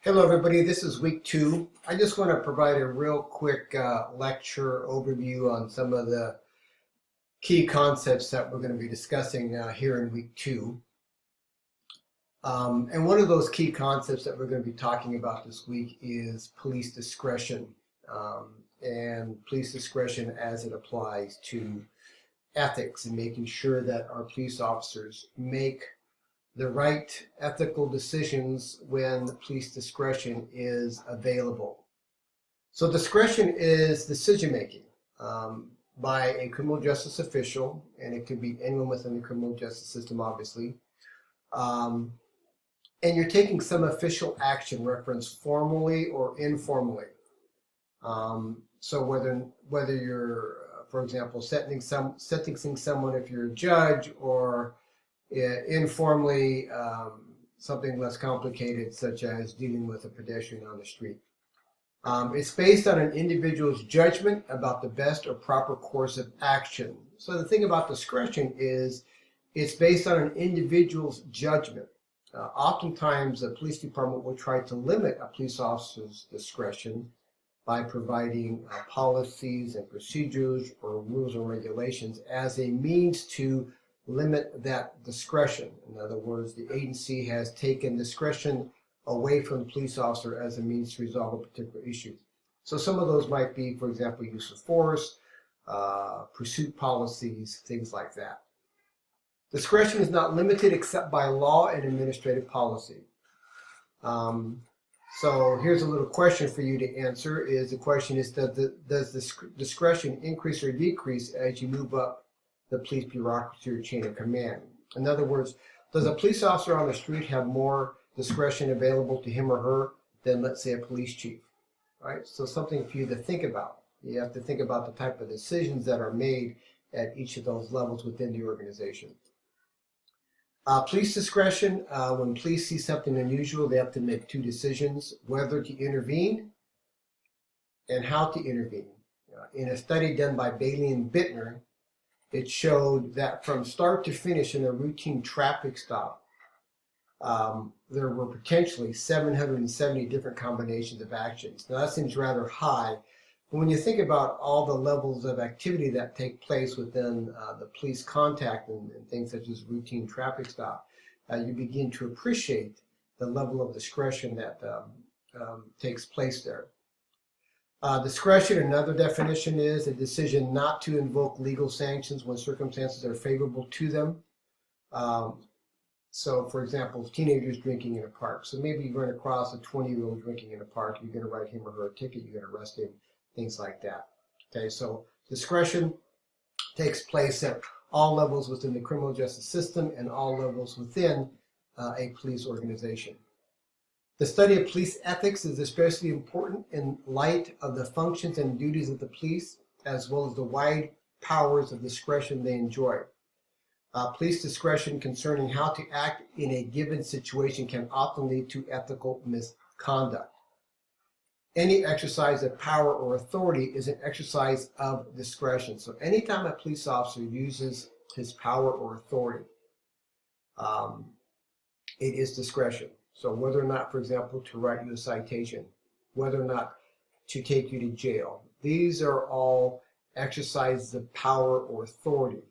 Hello everybody, this is week 2. I just want to provide a real quick lecture overview on some of the key concepts that we're going to be discussing here in week 2. And one of those key concepts that we're going to be talking about this week is police discretion, and police discretion as it applies to ethics and making sure that our police officers make the right ethical decisions when police discretion is available. So discretion is decision making by a criminal justice official, and it could be anyone within the criminal justice system, obviously. And you're taking some official action, referenced formally or informally. So whether you're, for example, sentencing someone if you're a judge, or informally, something less complicated, such as dealing with a pedestrian on the street. It's based on an individual's judgment about the best or proper course of action. So the thing about discretion is it's based on an individual's judgment. Oftentimes, the police department will try to limit a police officer's discretion by providing policies and procedures or rules and regulations as a means to limit that discretion. In other words, the agency has taken discretion away from the police officer as a means to resolve a particular issue. So some of those might be, for example, use of force, pursuit policies, things like that. Discretion is not limited except by law and administrative policy. So here's a little question for you to answer. The question is, does discretion increase or decrease as you move up the police bureaucracy or chain of command? In other words, does a police officer on the street have more discretion available to him or her than, let's say, a police chief? Right? So something for you to think about. You have to think about the type of decisions that are made at each of those levels within the organization. Police discretion, when police see something unusual, they have to make 2 decisions: whether to intervene and how to intervene. In a study done by Bailey and Bittner, it showed that from start to finish in a routine traffic stop, there were potentially 770 different combinations of actions. Now that seems rather high, but when you think about all the levels of activity that take place within the police contact and things such as routine traffic stop, you begin to appreciate the level of discretion that takes place there. Discretion, another definition, is a decision not to invoke legal sanctions when circumstances are favorable to them. So, for example, teenagers drinking in a park. So maybe you run across a 20-year-old drinking in a park, you're going to write him or her a ticket, you're going to arrest him, things like that. Okay, so discretion takes place at all levels within the criminal justice system and all levels within a police organization. The study of police ethics is especially important in light of the functions and duties of the police, as well as the wide powers of discretion they enjoy. Police discretion concerning how to act in a given situation can often lead to ethical misconduct. Any exercise of power or authority is an exercise of discretion. So anytime a police officer uses his power or authority, it is discretion. So whether or not, for example, to write you a citation, whether or not to take you to jail, these are all exercises of power or authority,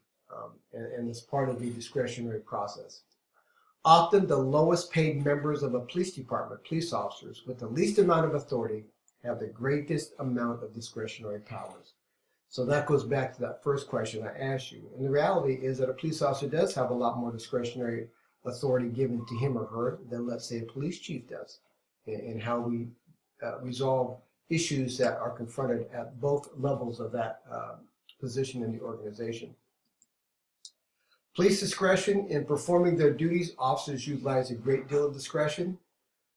and it's part of the discretionary process. Often the lowest paid members of a police department, police officers with the least amount of authority, have the greatest amount of discretionary powers. So that goes back to that first question I asked you. And the reality is that a police officer does have a lot more discretionary authority given to him or her than, let's say, a police chief does, in how we resolve issues that are confronted at both levels of that position in the organization. Police discretion: in performing their duties, officers utilize a great deal of discretion.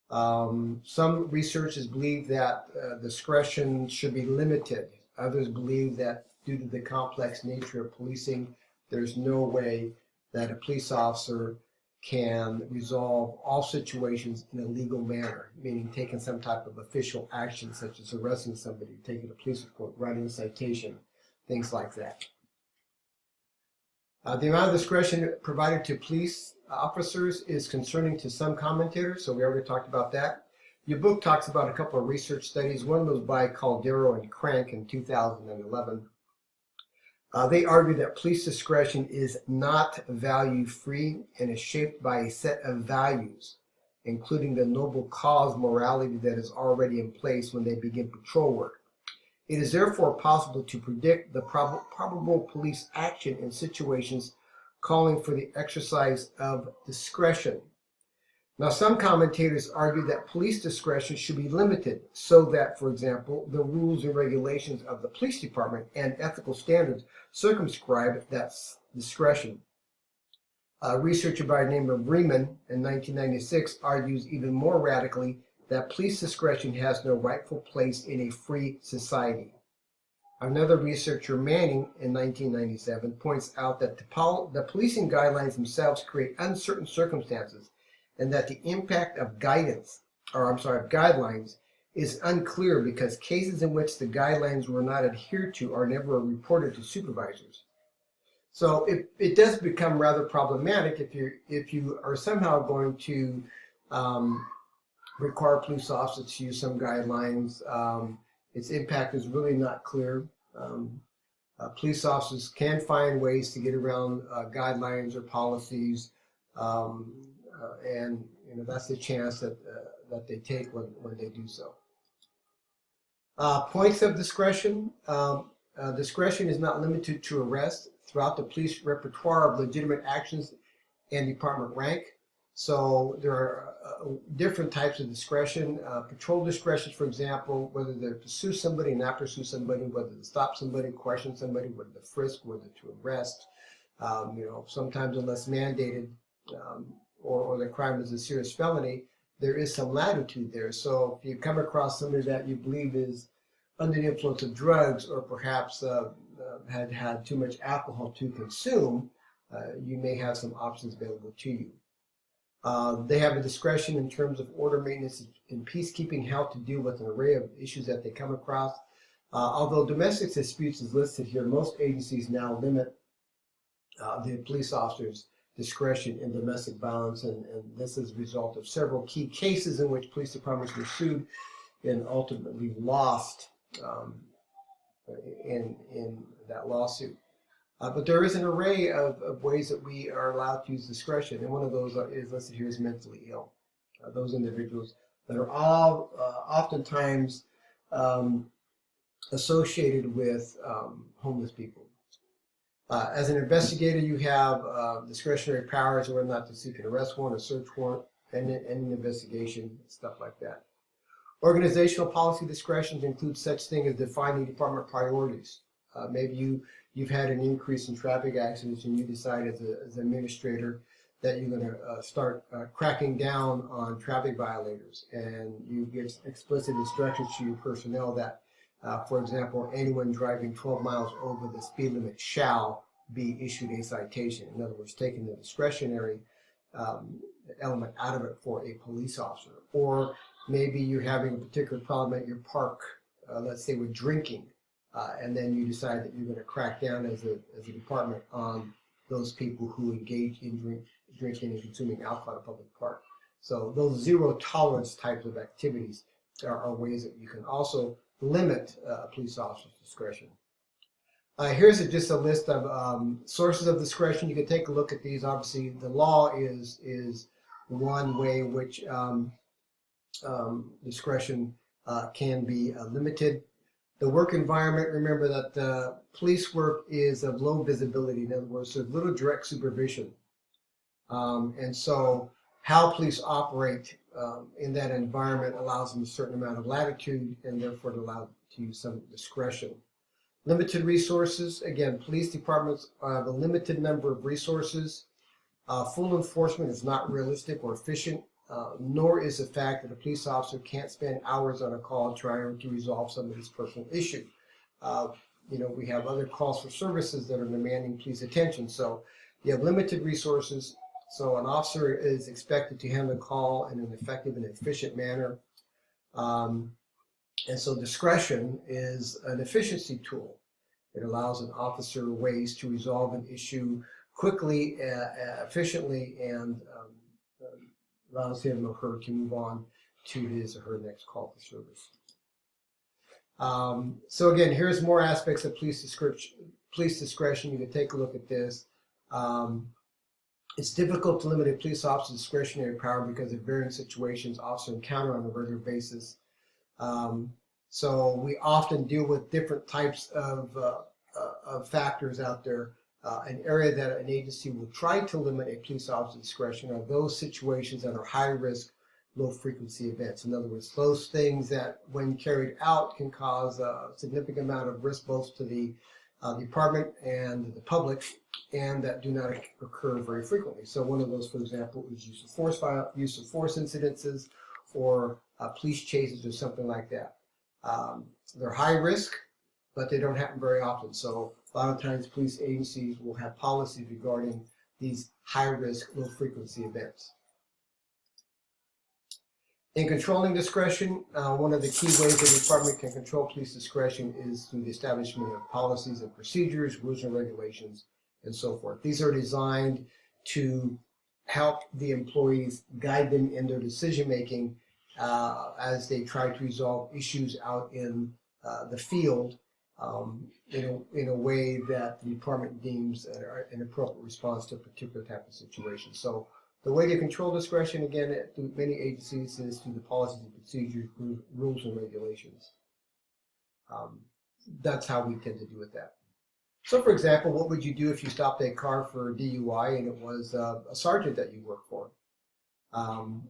Some researchers believe that discretion should be limited. Others believe that due to the complex nature of policing, there's no way that a police officer can resolve all situations in a legal manner, meaning taking some type of official action, such as arresting somebody, taking a police report, writing a citation, things like that. The amount of discretion provided to police officers is concerning to some commentators, so we already talked about that. Your book talks about a couple of research studies. One was by Caldero and Crank in 2011. They argue that police discretion is not value-free and is shaped by a set of values, including the noble cause morality that is already in place when they begin patrol work. It is therefore possible to predict the probable police action in situations calling for the exercise of discretion. Now, some commentators argue that police discretion should be limited so that, for example, the rules and regulations of the police department and ethical standards circumscribe that discretion. A researcher by the name of Riemann in 1996 argues even more radically that police discretion has no rightful place in a free society. Another researcher, Manning, in 1997, points out that the policing guidelines themselves create uncertain circumstances and that the impact of guidelines is unclear because cases in which the guidelines were not adhered to are never reported to supervisors. So it does become rather problematic if you are somehow going to require police officers to use some guidelines. Its impact is really not clear. Police officers can find ways to get around guidelines or policies, and that's the chance that they take when they do so. Points of discretion. Discretion is not limited to arrest. Throughout the police repertoire of legitimate actions and department rank. So there are different types of discretion. Patrol discretion, for example, whether to pursue somebody, not pursue somebody, whether to stop somebody, question somebody, whether to frisk, whether to arrest. Sometimes unless mandated or the crime is a serious felony, there is some latitude there. So if you come across somebody that you believe is under the influence of drugs or perhaps had too much alcohol to consume, you may have some options available to you. They have a discretion in terms of order maintenance and peacekeeping, how to deal with an array of issues that they come across. Although domestic disputes is listed here, most agencies now limit the police officers' discretion in domestic violence, and this is a result of several key cases in which police departments were sued and ultimately lost in that lawsuit. But there is an array of ways that we are allowed to use discretion, and one of those is listed here as mentally ill. Those individuals that are all oftentimes associated with homeless people. As an investigator, you have discretionary powers whether or not to seek an arrest warrant, a search warrant, and an investigation, stuff like that. Organizational policy discretions include such things as defining department priorities. Maybe you've had an increase in traffic accidents and you decide as an administrator that you're going to start cracking down on traffic violators, and you give explicit instructions to your personnel that, for example, anyone driving 12 miles over the speed limit shall be issued a citation. In other words, taking the discretionary element out of it for a police officer. Or maybe you're having a particular problem at your park, let's say with drinking, and then you decide that you're going to crack down as a department on those people who engage in drinking and consuming alcohol at a public park. So those zero tolerance types of activities are ways that you can also limit a police officer's discretion. Here's just a list of sources of discretion. You can take a look at these. Obviously, the law is one way in which discretion can be limited. The work environment, remember that the police work is of low visibility. In other words, there's little direct supervision. And so how police operate in that environment allows them a certain amount of latitude and therefore allowed to use some discretion. Limited resources. Again, police departments have a limited number of resources. Full enforcement is not realistic or efficient, nor is the fact that a police officer can't spend hours on a call trying to resolve somebody's personal issue. We have other calls for services that are demanding police attention. So you have limited resources. So an officer is expected to handle the call in an effective and efficient manner. And so discretion is an efficiency tool. It allows an officer ways to resolve an issue quickly, efficiently, and allows him or her to move on to his or her next call for service. So again, here's more aspects of police discretion. You can take a look at this. It's difficult to limit a police officer's discretionary power because of varying situations officers encounter on a regular basis. So we often deal with different types of factors out there. An area that an agency will try to limit a police officer's discretion are those situations that are high risk, low frequency events. In other words, those things that when carried out can cause a significant amount of risk both to the department and the public, and that do not occur very frequently. So one of those, for example, is use of force incidences or police chases or something like that. They're high risk, but they don't happen very often. So a lot of times police agencies will have policies regarding these high risk, low frequency events. In controlling discretion, one of the key ways the department can control police discretion is through the establishment of policies and procedures, rules and regulations, and so forth. These are designed to help the employees, guide them in their decision making as they try to resolve issues out in the field in a way that the department deems an appropriate response to a particular type of situation. So the way to control discretion, again, through many agencies is through the policies and procedures, rules and regulations. That's how we tend to do with that. So, for example, what would you do if you stopped a car for DUI and it was a sergeant that you work for?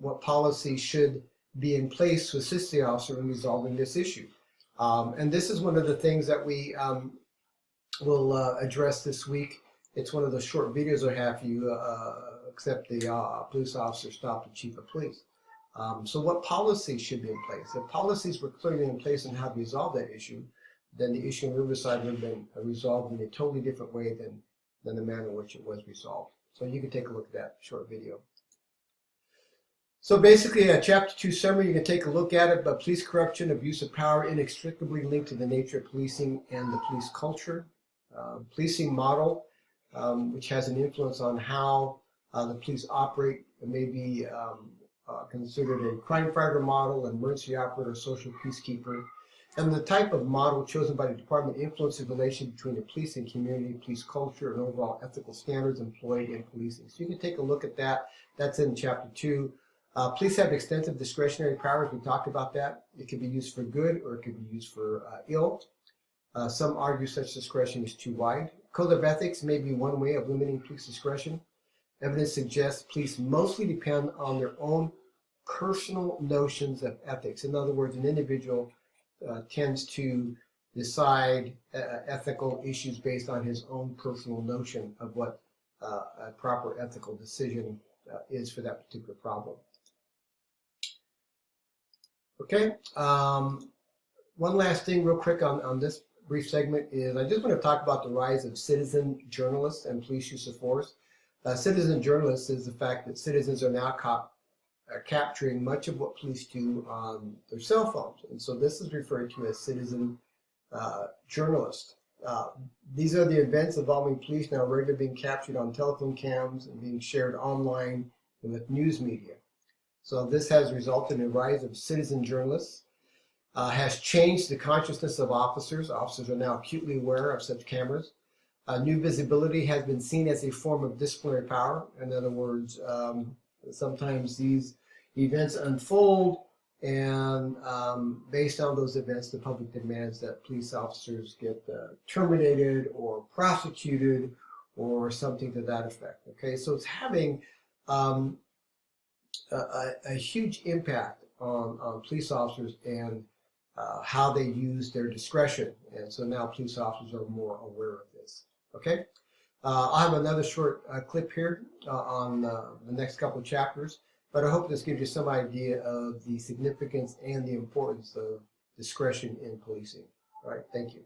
What policy should be in place to assist the officer in resolving this issue? And this is one of the things that we will address this week. It's one of the short videos I have for you, except the police officer stopped the chief of police. So what policies should be in place? If policies were clearly in place on how to resolve that issue, then the issue in Riverside would have been resolved in a totally different way than the manner in which it was resolved. So you can take a look at that short video. So basically, a Chapter 2 summary, you can take a look at it, but police corruption, abuse of power, inextricably linked to the nature of policing and the police culture. Policing model, which has an influence on how the police operate. It may be considered a crime fighter model, an emergency operator, social peacekeeper. And the type of model chosen by the department influences the relation between the police and community, police culture, and overall ethical standards employed in policing. So you can take a look at that. That's in Chapter 2. Police have extensive discretionary powers. We talked about that. It can be used for good or it can be used for ill. Some argue such discretion is too wide. Code of ethics may be one way of limiting police discretion. Evidence suggests police mostly depend on their own personal notions of ethics. In other words, an individual tends to decide ethical issues based on his own personal notion of what a proper ethical decision is for that particular problem. Okay, one last thing real quick on this brief segment is I just want to talk about the rise of citizen journalists and police use of force. Citizen journalists is the fact that citizens are now capturing much of what police do on their cell phones. And so this is referred to as citizen journalists. These are the events involving police now regularly being captured on telephone cams and being shared online and with news media. So this has resulted in a rise of citizen journalists, has changed the consciousness of officers. Officers are now acutely aware of such cameras. New visibility has been seen as a form of disciplinary power. In other words, sometimes these events unfold, and based on those events, the public demands that police officers get terminated or prosecuted or something to that effect. Okay, so it's having a huge impact on police officers and how they use their discretion. And so now police officers are more aware of this. Okay, I'll have another short clip here on the next couple of chapters, but I hope this gives you some idea of the significance and the importance of discretion in policing. All right, thank you.